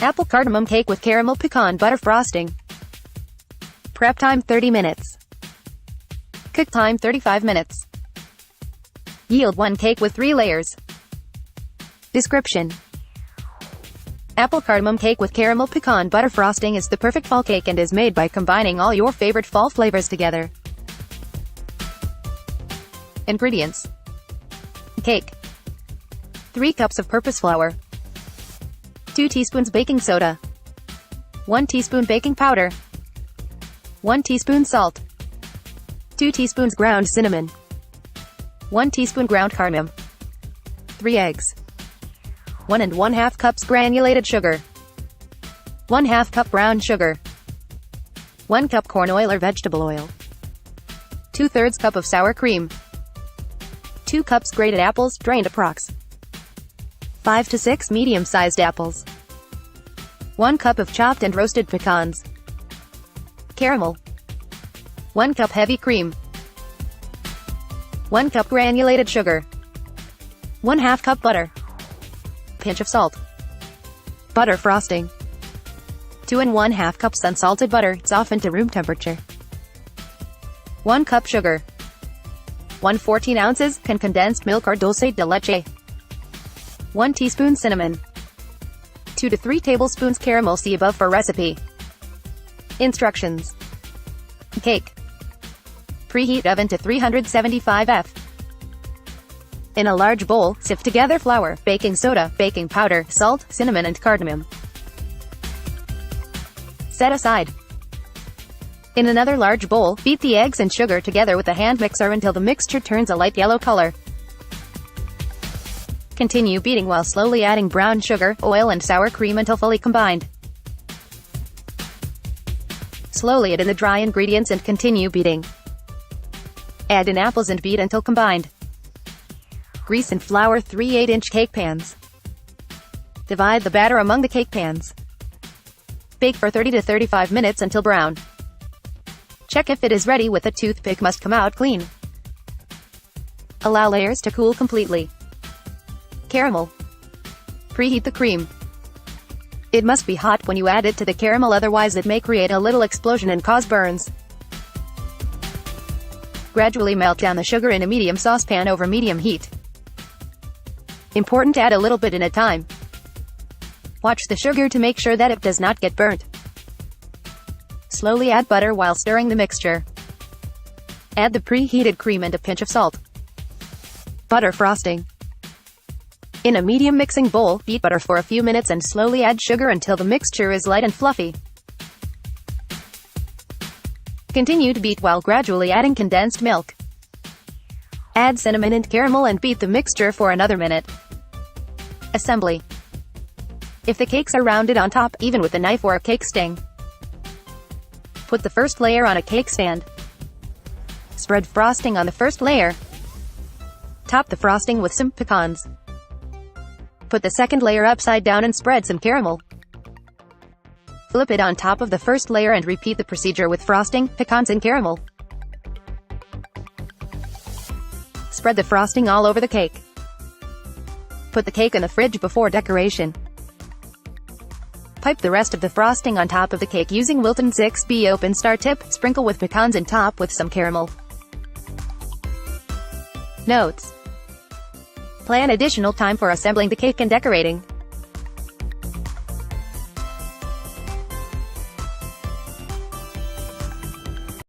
Apple cardamom cake with caramel pecan butter frosting. Prep time 30 minutes. Cook time 35 minutes. Yield 1 cake with 3 layers. Description: Apple cardamom cake with caramel pecan butter frosting is the perfect fall cake and is made by combining all your favorite fall flavors together. Ingredients: cake, 3 cups of purpose flour, 2 teaspoons baking soda, 1 teaspoon baking powder, 1 teaspoon salt, 2 teaspoons ground cinnamon, 1 teaspoon ground cardamom, 3 eggs, 1 1/2 cups granulated sugar, 1/2 cup brown sugar, 1 cup corn oil or vegetable oil, 2/3 cup of sour cream, 2 cups grated apples, drained approx. 5 to 6 medium-sized apples, 1 cup of chopped and roasted pecans, caramel, 1 cup heavy cream, 1 cup granulated sugar, 1/2 cup butter, pinch of salt. Butter frosting: 2 1/2 cups unsalted butter, softened to room temperature. 1 cup sugar. 1 14 ounces condensed milk or dulce de leche. 1 teaspoon cinnamon. 2 to 3 tablespoons caramel. See above for recipe. Instructions: cake. Preheat oven to 375 F. In a large bowl, sift together flour, baking soda, baking powder, salt, cinnamon and cardamom. Set aside. In another large bowl, beat the eggs and sugar together with a hand mixer until the mixture turns a light yellow color. Continue beating while slowly adding brown sugar, oil and sour cream until fully combined. Slowly add in the dry ingredients and continue beating. Add in apples and beat until combined. Grease and flour 3 8-inch cake pans. Divide the batter among the cake pans. Bake for 30 to 35 minutes until brown. Check if it is ready with a toothpick, must come out clean. Allow layers to cool completely. Caramel. Preheat the cream. It must be hot when you add it to the caramel, otherwise it may create a little explosion and cause burns. Gradually melt down the sugar in a medium saucepan over medium heat. Important to add a little bit at a time. Watch the sugar to make sure that it does not get burnt. Slowly add butter while stirring the mixture. Add the preheated cream and a pinch of salt. Butter frosting. In a medium mixing bowl, beat butter for a few minutes and slowly add sugar until the mixture is light and fluffy. Continue to beat while gradually adding condensed milk. Add cinnamon and caramel and beat the mixture for another minute. Assembly. If the cakes are rounded on top, even with a knife or a cake sting. Put the first layer on a cake stand. Spread frosting on the first layer. Top the frosting with some pecans. Put the second layer upside down and spread some caramel. Flip it on top of the first layer and repeat the procedure with frosting, pecans and caramel. Spread the frosting all over the cake. Put the cake in the fridge before decoration. Pipe the rest of the frosting on top of the cake using Wilton 6B open star tip. Sprinkle with pecans and top with some caramel. Notes: plan additional time for assembling the cake and decorating.